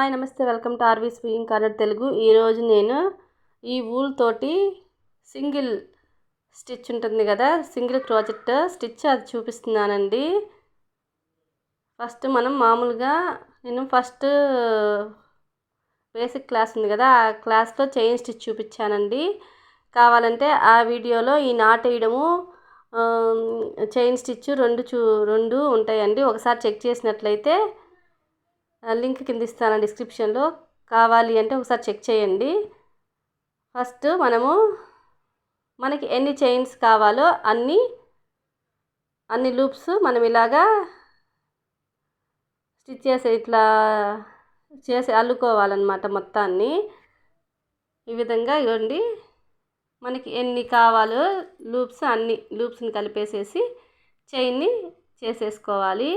Hi నమస్తే, welcome to RV Swing Corner Telugu. ఈరోజు నేను ఈ వూల్ తోటి సింగిల్ స్టిచ్ ఉంటుంది కదా, సింగిల్ క్రోచెట్ స్టిచ్ అది చూపిస్తున్నానండి. ఫస్ట్ మనం మామూలుగా నేను బేసిక్ క్లాస్ ఉంది కదా, ఆ క్లాస్లో చైన్ స్టిచ్ చూపించానండి. కావాలంటే ఆ వీడియోలో ఈ నాట్ వేయడము చైన్ స్టిచ్ రెండు ఉంటాయండి. ఒకసారి చెక్ చేసినట్లయితే లింక్ కింద ఇస్తాను డిస్క్రిప్షన్లో, కావాలి అంటే ఒకసారి చెక్ చేయండి. ఫస్ట్ మనకి ఎన్ని చైన్స్ కావాలో అన్ని లూప్స్ మనం ఇలాగా స్టిచ్ చేసి అల్లుకోవాలన్నమాట. మొత్తాన్ని ఈ విధంగా ఇవ్వండి. మనకి ఎన్ని కావాలో అన్ని లూప్స్ని కలిపేసేసి చైన్ని చేసేసుకోవాలి.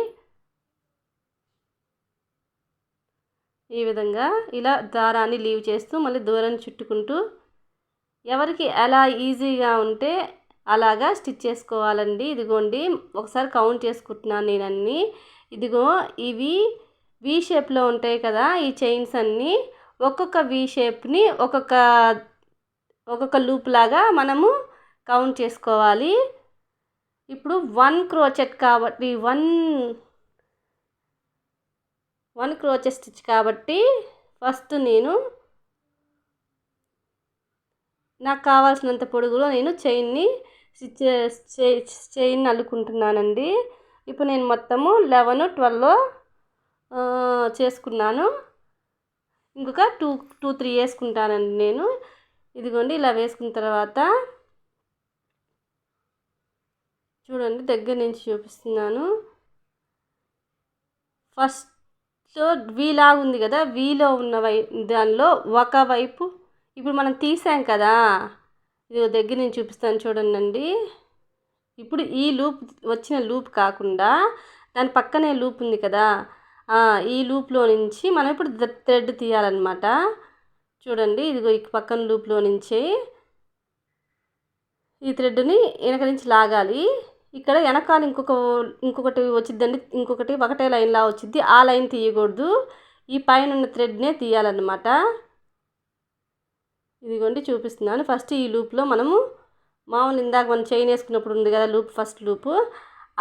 ఈ విధంగా ఇలా దారాన్ని లీవ్ చేస్తూ మళ్ళీ దూరం చుట్టుకుంటూ ఎవరికి ఎలా ఈజీగా ఉంటే అలాగా స్టిచ్ చేసుకోవాలండి. ఇదిగోండి, ఒకసారి కౌంట్ చేసుకుంటున్నాను నేను అన్నీ. ఇదిగో ఇవి వి షేప్లో ఉంటాయి కదా ఈ చైన్స్ అన్నీ. ఒక్కొక్క వి షేప్ని ఒక్కొక్క లూప్ లాగా మనము కౌంట్ చేసుకోవాలి. ఇప్పుడు 1 క్రోచెట్ కాబట్టి వన్ క్రోచెట్ స్టిచ్ కాబట్టి ఫస్ట్ నాకు కావాల్సినంత పొడుగులో నేను చైన్ అల్లుకుంటున్నానండి. ఇప్పుడు నేను మొత్తము 11, 12 చేసుకున్నాను. ఇంకొక 2, 3 వేసుకుంటానండి నేను. ఇదిగోండి, ఇలా వేసుకున్న తర్వాత చూడండి, దగ్గర నుంచి చూపిస్తున్నాను. ఫస్ట్ వీ లాగా ఉంది కదా, వీలో ఉన్న దానిలో ఒకవైపు ఇప్పుడు మనం తీసాం కదా, ఇది దగ్గర నుంచి చూపిస్తాను చూడండి. ఇప్పుడు ఈ వచ్చిన లూప్ కాకుండా దాని పక్కనే లూప్ ఉంది కదా, ఈ లూప్లో నుంచి మనం ఇప్పుడు థ్రెడ్ తీయాలన్నమాట. చూడండి, ఇదిగో ఈ పక్కన లూప్లో నుంచి ఈ థ్రెడ్ని వెనక నుంచి లాగాలి. ఇక్కడ వెనకాల ఇంకొకటి వచ్చిద్దండి, ఒకటే లైన్లా వచ్చిద్ది. ఆ లైన్ తీయకూడదు, ఈ పైన ఉన్న థ్రెడ్నే తీయాలన్నమాట. ఇదిగోండి చూపిస్తున్నాను. ఫస్ట్ ఈ లూప్లో మనము మామూలు ఇందాక మనం చైన్ వేసుకున్నప్పుడు ఉంది కదా లూప్, ఫస్ట్ లూపు,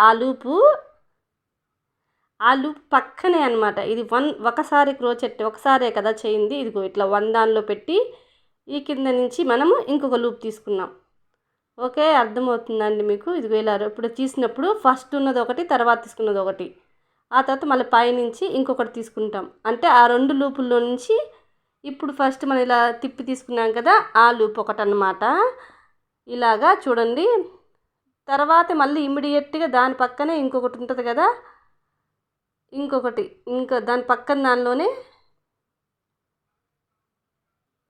ఆ లూప్ పక్కనే అనమాట. ఇది ఒకసారి క్రోచెట్ ఒకసారే కదా చైన్ది. ఇదిగో ఇట్లా 1 దానిలో పెట్టి ఈ కింద నుంచి మనము ఇంకొక లూప్ తీసుకున్నాం. ఓకే, అర్థమవుతుందండి మీకు? ఇదిగో ఇలా ఇప్పుడు తీసినప్పుడు ఫస్ట్ ఉన్నది ఒకటి, తర్వాత తీసుకున్నది ఒకటి, ఆ తర్వాత మళ్ళీ పైనుంచి ఇంకొకటి తీసుకుంటాం. అంటే ఆ 2 లూపుల్లో నుంచి ఇప్పుడు ఫస్ట్ మనం ఇలా తిప్పి తీసుకున్నాం కదా, ఆ లూప్ ఒకటి అన్నమాట. ఇలాగా చూడండి. తర్వాత మళ్ళీ ఇమ్మీడియట్గా దాని పక్కనే ఇంకొకటి ఉంటుంది కదా, ఇంకా దాని పక్కన దానిలోనే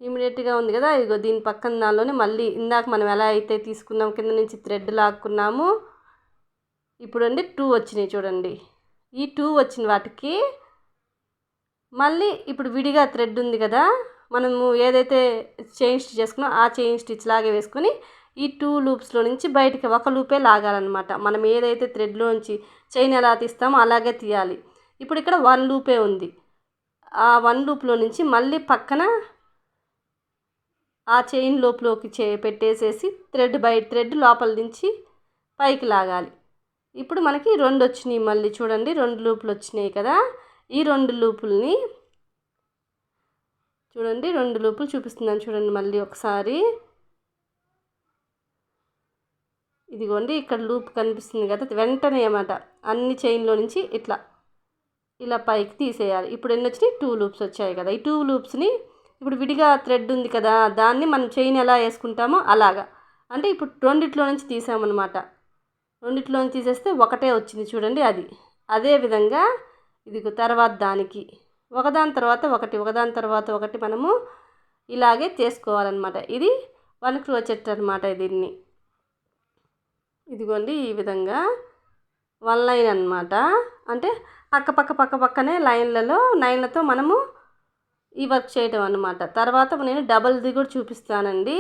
ఇమీడియట్గా ఉంది కదా, ఇదిగో దీని పక్కన దానిలోనే మళ్ళీ ఇందాక మనం ఎలా అయితే తీసుకున్నాం కింద నుంచి థ్రెడ్ లాక్కున్నాము. ఇప్పుడు 2 వచ్చినాయి చూడండి. ఈ 2 వచ్చిన వాటికి మళ్ళీ ఇప్పుడు విడిగా థ్రెడ్ ఉంది కదా, మనము ఏదైతే చైన్ స్టిచ్ చేసుకున్నామో ఆ చైన్ స్టిచ్ లాగే వేసుకొని ఈ 2 లూప్స్లో నుంచి బయటికి ఒక లూపే లాగాలన్నమాట. మనం ఏదైతే థ్రెడ్లో నుంచి చైన్ ఎలా తీస్తామో అలాగే తీయాలి. ఇప్పుడు ఇక్కడ 1 లూపే ఉంది. ఆ 1 లూప్లో నుంచి మళ్ళీ పక్కన ఆ చైన్ లోపలికి పెట్టేసేసి థ్రెడ్ లోపల నుంచి పైకి లాగాలి. ఇప్పుడు మనకి 2 వచ్చినాయి. మళ్ళీ చూడండి, 2 లూపులు వచ్చినాయి కదా. ఈ 2 లూపుల్ని చూడండి, 2 లూపులు చూపిస్తున్నాను చూడండి మళ్ళీ ఒకసారి. ఇదిగోండి, ఇక్కడ లూప్ కనిపిస్తుంది కదా, వెంటనే అన్నమాట అన్ని చైన్లో నుంచి ఇలా పైకి తీసేయాలి. ఇప్పుడు ఎన్ని వచ్చినాయి? 2 లూప్స్ వచ్చాయి కదా. ఈ 2 లూప్స్ని ఇప్పుడు విడిగా థ్రెడ్ ఉంది కదా, దాన్ని మనం చైన్ ఎలా వేసుకుంటామో అలాగా, అంటే ఇప్పుడు 2 నుంచి తీసామన్నమాట. 2 నుంచి తీసేస్తే ఒకటే వచ్చింది చూడండి. అదే విధంగా ఇది తర్వాత దానికి ఒకదాని తర్వాత ఒకటి మనము ఇలాగే చేసుకోవాలన్నమాట. ఇది 1 క్రోచెట్ అన్నమాట. దీన్ని ఇదిగోండి ఈ విధంగా 1 లైన్ అన్నమాట. అంటే పక్కనే లైన్లతో మనము ఈ వర్క్ చేయటం అన్నమాట. తర్వాత నేను డబల్ది కూడా చూపిస్తానండి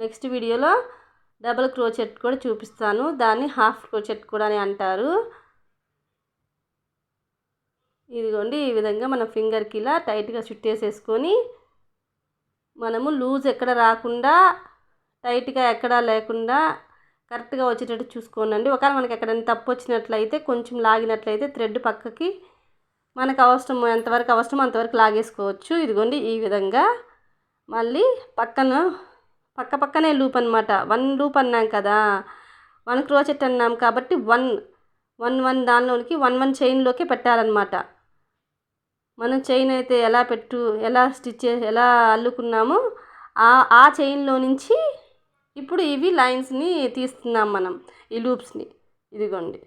నెక్స్ట్ వీడియోలో. డబల్ క్రోచెట్ కూడా చూపిస్తాను, దాన్ని హాఫ్ క్రోచెట్ కూడా అని అంటారు. ఇదిగోండి ఈ విధంగా మన ఫింగర్కి ఇలా టైట్గా చుట్టేసేసుకొని మనము లూజ్ ఎక్కడ రాకుండా టైట్గా ఎక్కడా లేకుండా కరెక్ట్గా వచ్చేటట్టు చూసుకోనండి. ఒకవేళ మనకి ఎక్కడైనా తప్పు వచ్చినట్లయితే కొంచెం లాగినట్లయితే థ్రెడ్ పక్కకి మనకు అవసరం ఎంతవరకు అవసరమో అంతవరకు లాగేసుకోవచ్చు. ఇదిగోండి ఈ విధంగా మళ్ళీ పక్కనే లూప్ అనమాట. 1 లూప్ అన్నాం కదా, 1 క్రోచెట్ అన్నాం కాబట్టి 1 దానిలోనికి 1 చైన్లోకి పెట్టాలన్నమాట. మనం చైన్ అయితే ఎలా అల్లుకున్నామో ఆ చైన్లో నుంచి ఇప్పుడు ఇవి లైన్స్ని తీస్తున్నాం మనం, ఈ లూప్స్ని. ఇదిగోండి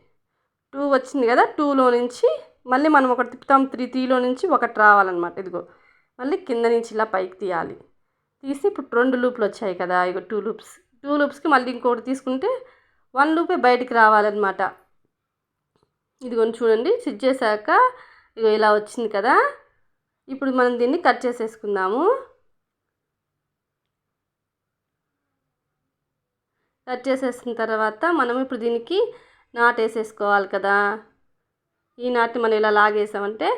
2 వచ్చింది కదా, 2లో నుంచి మళ్ళీ మనం ఒకటి తిప్పుతాం, 3లో నుంచి ఒకటి రావాలన్నమాట. ఇదిగో మళ్ళీ కింద నుంచి ఇలా పైకి తీయాలి. తీసి ఇప్పుడు 2 లూప్లు వచ్చాయి కదా, ఇగో 2 లూప్స్కి మళ్ళీ ఇంకోటి తీసుకుంటే 1 లూపే బయటికి రావాలన్నమాట. ఇదిగోండి చూడండి, స్టిచ్ చేశాక ఇగో ఇలా వచ్చింది కదా. ఇప్పుడు మనం దీన్ని కట్ చేసేసుకుందాము. కట్ చేసేసిన తర్వాత మనం ఇప్పుడు దీనికి నాట్ వేసేసుకోవాలి కదా. ఈ నాటి మనం ఇలా లాగేసామంటే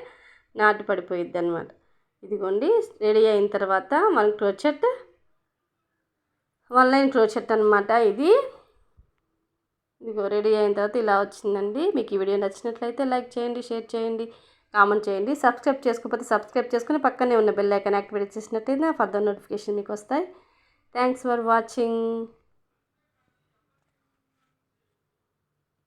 నాటు పడిపోయిద్ది అనమాట. ఇదిగోండి రెడీ అయిన తర్వాత మన క్రోచెట్ 1 లైన్ క్రోచెట్ అనమాట ఇది. ఇదిగో రెడీ అయిన తర్వాత ఇలా వచ్చిందండి. మీకు ఈ వీడియో నచ్చినట్లయితే లైక్ చేయండి, షేర్ చేయండి, కామెంట్ చేయండి. సబ్స్క్రైబ్ చేసుకోకపోతే సబ్స్క్రైబ్ చేసుకుని పక్కనే ఉన్న బెల్ ఐకాన్ యాక్టివేట్ చేసినట్లయితే ఫర్దర్ నోటిఫికేషన్ మీకు వస్తాయి. Thanks for watching.